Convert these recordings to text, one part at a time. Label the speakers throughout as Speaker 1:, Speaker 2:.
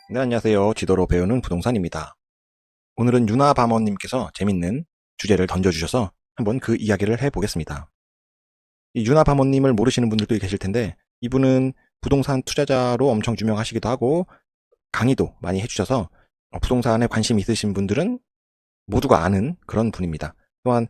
Speaker 1: 네, 안녕하세요. 지도로 배우는 부동산입니다. 오늘은 유나바머님께서 재밌는 주제를 던져주셔서 한번 그 이야기를 해보겠습니다. 이 유나바머님을 모르시는 분들도 계실 텐데 이분은 부동산 투자자로 엄청 유명하시기도 하고 강의도 많이 해주셔서 부동산에 관심 있으신 분들은 모두가 아는 그런 분입니다. 또한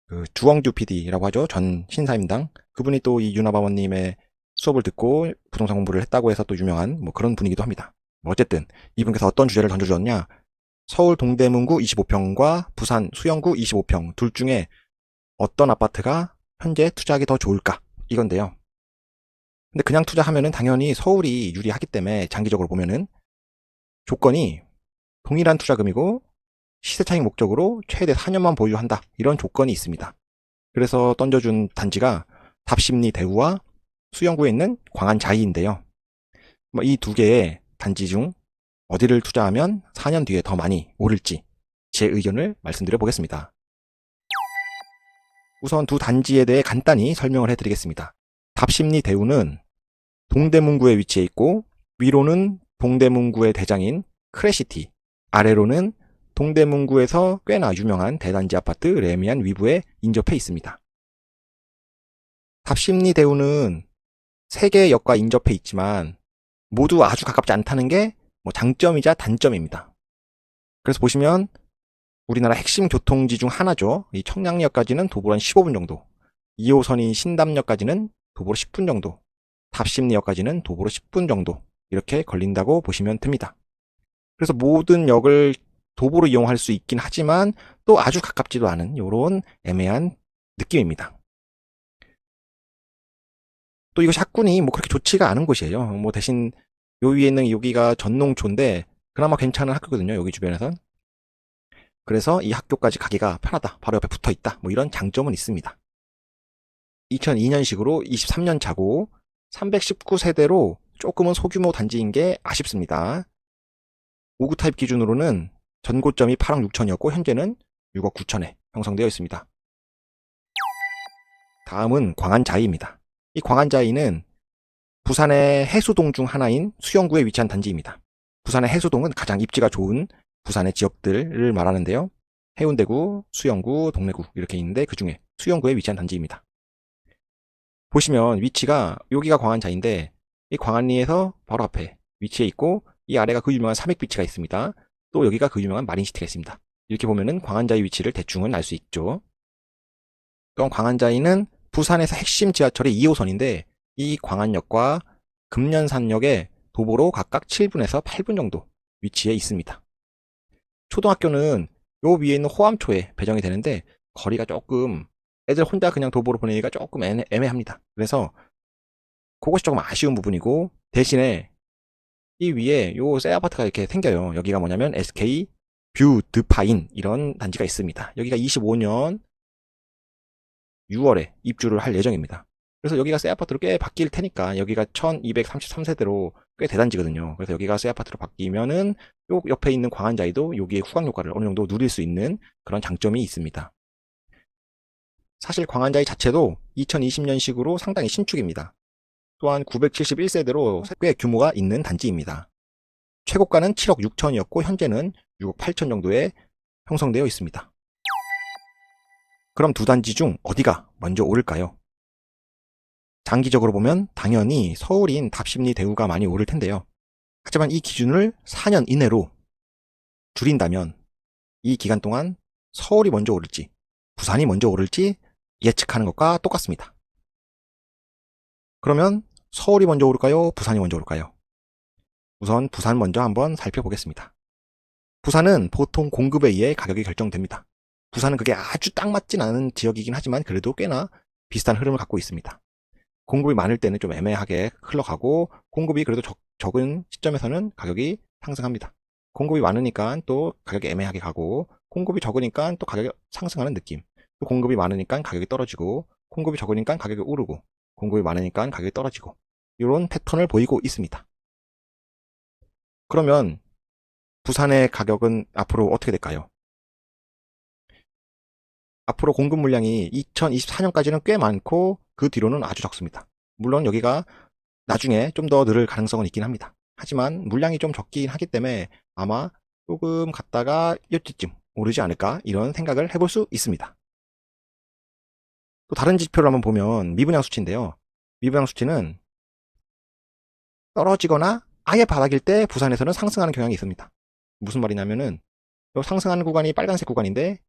Speaker 1: 그 주엉주 PD라고 하죠. 전 신사임당. 그분이 또 이 유나바머님의 수업을 듣고 부동산 공부를 했다고 해서 또 유명한 뭐 그런 분이기도 합니다. 어쨌든 이분께서 어떤 주제를 던져주었냐, 서울 동대문구 25평과 부산 수영구 25평 둘 중에 어떤 아파트가 현재 투자하기 더 좋을까, 이건데요. 근데 그냥 투자하면은 당연히 서울이 유리하기 때문에 장기적으로 보면은 조건이 동일한 투자금이고 시세 차익 목적으로 최대 4년만 보유한다, 이런 조건이 있습니다. 그래서 던져준 단지가 답심리 대우와 수영구에 있는 광안자이인데요. 이 두 개의 단지 중 어디를 투자하면 4년 뒤에 더 많이 오를지 제 의견을 말씀드려 보겠습니다. 우선 두 단지에 대해 간단히 설명을 해드리겠습니다. 답심리 대우는 동대문구에 위치해 있고 위로는 동대문구의 대장인 크레시티, 아래로는 동대문구에서 꽤나 유명한 대단지 아파트 레미안 위브에 인접해 있습니다. 답심리 대우는 3개의 역과 인접해 있지만 모두 아주 가깝지 않다는 게 장점이자 단점입니다. 그래서 보시면 우리나라 핵심 교통지 중 하나죠. 이 청량리역까지는 도보로 한 15분 정도, 2호선인 신담역까지는 도보로 10분 정도, 답심리역까지는 도보로 10분 정도 이렇게 걸린다고 보시면 됩니다. 그래서 모든 역을 도보로 이용할 수 있긴 하지만 또 아주 가깝지도 않은 이런 애매한 느낌입니다. 또 이것이 학군이 그렇게 좋지가 않은 곳이에요. 대신 요 위에 있는 여기가 전농초인데 그나마 괜찮은 학교거든요. 여기 주변에선. 그래서 이 학교까지 가기가 편하다, 바로 옆에 붙어 있다, 이런 장점은 있습니다. 2002년식으로 23년 차고 319세대로 조금은 소규모 단지인 게 아쉽습니다. 5구 타입 기준으로는 전고점이 8억 6천이었고 현재는 6억 9천에 형성되어 있습니다. 다음은 광안자이입니다. 이 광안자이는 부산의 해수동 중 하나인 수영구에 위치한 단지입니다. 부산의 해수동은 가장 입지가 좋은 부산의 지역들을 말하는데요. 해운대구, 수영구, 동래구 이렇게 있는데 그 중에 수영구에 위치한 단지입니다. 보시면 위치가 여기가 광안자인데 이 광안리에서 바로 앞에 위치해 있고 이 아래가 그 유명한 삼익비치가 있습니다. 또 여기가 그 유명한 마린시티가 있습니다. 이렇게 보면은 광안자이 위치를 대충은 알 수 있죠. 또한 광안자이는 부산에서 핵심 지하철의 2호선인데 이 광안역과 금년산역에 도보로 각각 7분에서 8분 정도 위치해 있습니다. 초등학교는 요 위에 있는 호암초에 배정이 되는데 거리가 조금 애들 혼자 그냥 도보로 보내기가 조금 애매합니다. 그래서 그것이 조금 아쉬운 부분이고, 대신에 이 위에 요 새 아파트가 이렇게 생겨요. 여기가 뭐냐면 SK 뷰 드파인 이런 단지가 있습니다. 여기가 25년 6월에 입주를 할 예정입니다. 그래서 여기가 새 아파트로 꽤 바뀔 테니까, 여기가 1233세대로 꽤 대단지거든요. 그래서 여기가 새 아파트로 바뀌면은 요 옆에 있는 광안자이도 여기에 후광 효과를 어느 정도 누릴 수 있는 그런 장점이 있습니다. 사실 광안자이 자체도 2020년식으로 상당히 신축입니다. 또한 971세대로 꽤 규모가 있는 단지입니다. 최고가는 7억 6천이었고 현재는 6억 8천 정도에 형성되어 있습니다. 그럼 두 단지 중 어디가 먼저 오를까요? 장기적으로 보면 당연히 서울인 답심리 대우가 많이 오를 텐데요. 하지만 이 기준을 4년 이내로 줄인다면 이 기간 동안 서울이 먼저 오를지 부산이 먼저 오를지 예측하는 것과 똑같습니다. 그러면 서울이 먼저 오를까요? 부산이 먼저 오를까요? 우선 부산 먼저 한번 살펴보겠습니다. 부산은 보통 공급에 의해 가격이 결정됩니다. 부산은 그게 아주 딱 맞진 않은 지역이긴 하지만 그래도 꽤나 비슷한 흐름을 갖고 있습니다. 공급이 많을 때는 좀 애매하게 흘러가고, 공급이 그래도 적은 시점에서는 가격이 상승합니다. 공급이 많으니까 또 가격이 애매하게 가고, 공급이 적으니까 또 가격이 상승하는 느낌, 또 공급이 많으니까 가격이 떨어지고, 공급이 적으니까 가격이 오르고, 공급이 많으니까 가격이 떨어지고, 이런 패턴을 보이고 있습니다. 그러면 부산의 가격은 앞으로 어떻게 될까요? 앞으로 공급 물량이 2024년까지는 꽤 많고 그 뒤로는 아주 적습니다. 물론 여기가 나중에 좀 더 늘을 가능성은 있긴 합니다. 하지만 물량이 좀 적긴 하기 때문에 아마 조금 갔다가 이때쯤 오르지 않을까 이런 생각을 해볼 수 있습니다. 또 다른 지표를 한번 보면 미분양 수치인데요. 미분양 수치는 떨어지거나 아예 바닥일 때 부산에서는 상승하는 경향이 있습니다. 무슨 말이냐면은 상승하는 구간이 빨간색 구간인데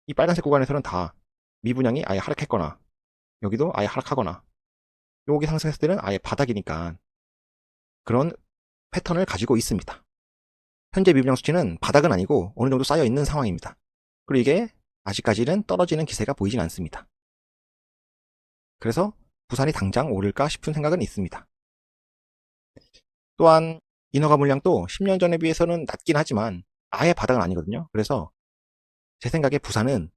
Speaker 1: 이 빨간색 구간에서는 다 미분양이 아예 하락했거나 여기도 아예 하락하거나 여기 상승했을 때는 아예 바닥이니까 그런 패턴을 가지고 있습니다. 현재 미분양 수치는 바닥은 아니고 어느 정도 쌓여 있는 상황입니다. 그리고 이게 아직까지는 떨어지는 기세가 보이진 않습니다. 그래서 부산이 당장 오를까 싶은 생각은 있습니다. 또한 인허가 물량도 10년 전에 비해서는 낮긴 하지만 아예 바닥은 아니거든요. 그래서 제 생각에 부산은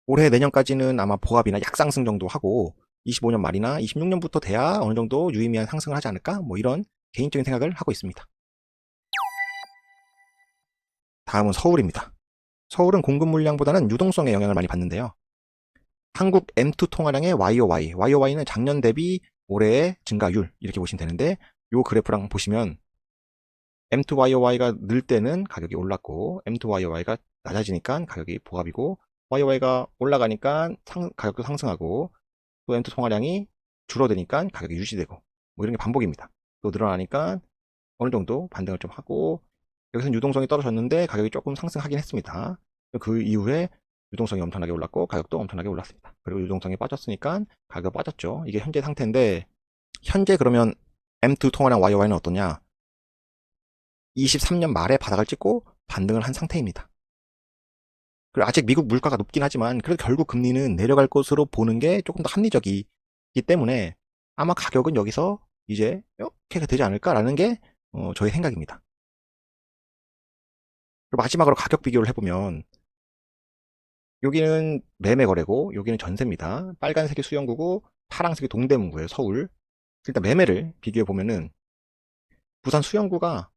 Speaker 1: 올해 내년까지는 아마 보합이나 약상승 정도 하고 25년 말이나 26년부터 돼야 어느 정도 유의미한 상승을 하지 않을까? 뭐 이런 개인적인 생각을 하고 있습니다. 다음은 서울입니다. 서울은 공급 물량보다는 유동성에 영향을 많이 받는데요. 한국 M2 통화량의 YOY는 작년 대비 올해의 증가율 이렇게 보시면 되는데 이 그래프랑 보시면 M2 YOY가 늘 때는 가격이 올랐고 M2 YOY가 낮아지니까 가격이 보합이고 YOY가 올라가니까 가격도 상승하고 또 M2 통화량이 줄어드니까 가격이 유지되고 뭐 이런 게 반복입니다. 또 늘어나니까 어느 정도 반등을 좀 하고 여기서는 유동성이 떨어졌는데 가격이 조금 상승하긴 했습니다. 그 이후에 유동성이 엄청나게 올랐고 가격도 엄청나게 올랐습니다. 그리고 유동성이 빠졌으니까 가격 빠졌죠. 이게 현재 상태인데 현재 그러면 M2 통화량 YOY는 어떠냐? 23년 말에 바닥을 찍고 반등을 한 상태입니다. 그리고 아직 미국 물가가 높긴 하지만 그래도 결국 금리는 내려갈 것으로 보는 게 조금 더 합리적이기 때문에 아마 가격은 여기서 이제 이렇게 되지 않을까라는 게 저의 생각입니다. 그리고 마지막으로 가격 비교를 해보면 여기는 매매 거래고 여기는 전세입니다. 빨간색이 수영구고 파란색이 동대문구예요. 서울. 일단 매매를 비교해 보면은 부산 수영구가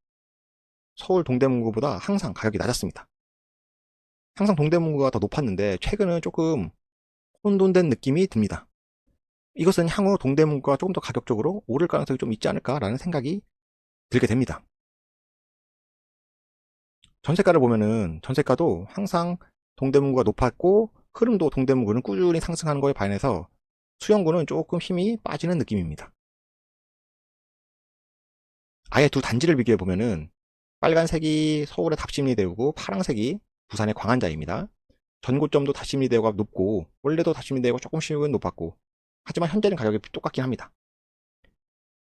Speaker 1: 서울 동대문구보다 항상 가격이 낮았습니다. 항상 동대문구가 더 높았는데 최근은 조금 혼돈된 느낌이 듭니다. 이것은 향후 동대문구가 조금 더 가격적으로 오를 가능성이 좀 있지 않을까라는 생각이 들게 됩니다. 전세가를 보면은 전세가도 항상 동대문구가 높았고 흐름도 동대문구는 꾸준히 상승하는 거에 반해서 수영구는 조금 힘이 빠지는 느낌입니다. 아예 두 단지를 비교해 보면은 빨간색이 서울의 답심리대우고 파란색이 부산의 광안자입니다. 전고점도 답심리대우가 높고 원래도 답심리대우가 조금씩은 높았고 하지만 현재는 가격이 똑같긴 합니다.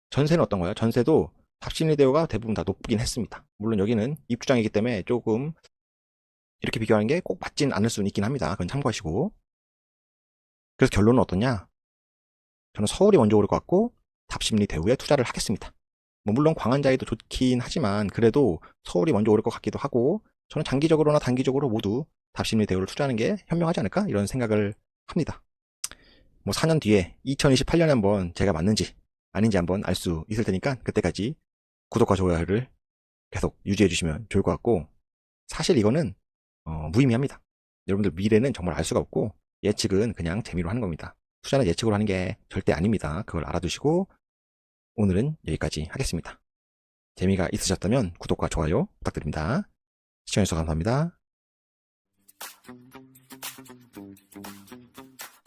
Speaker 1: 전세는 어떤 거예요? 전세도 답심리대우가 대부분 다 높긴 했습니다. 물론 여기는 입주장이기 때문에 조금 이렇게 비교하는 게 꼭 맞진 않을 수는 있긴 합니다. 그건 참고하시고. 그래서 결론은 어떠냐? 저는 서울이 먼저 오를 것 같고 답심리대우에 투자를 하겠습니다. 뭐 물론 광안자에도 좋긴 하지만 그래도 서울이 먼저 오를 것 같기도 하고 저는 장기적으로나 단기적으로 모두 답심리대우를 투자하는 게 현명하지 않을까 이런 생각을 합니다. 뭐 4년 뒤에 2028년에 한번 제가 맞는지 아닌지 한번 알 수 있을 테니까 그때까지 구독과 좋아요를 계속 유지해 주시면 좋을 것 같고 사실 이거는 무의미합니다. 여러분들 미래는 정말 알 수가 없고 예측은 그냥 재미로 하는 겁니다. 투자는 예측으로 하는 게 절대 아닙니다. 그걸 알아두시고 오늘은 여기까지 하겠습니다. 재미가 있으셨다면 구독과 좋아요 부탁드립니다. 시청해주셔서 감사합니다.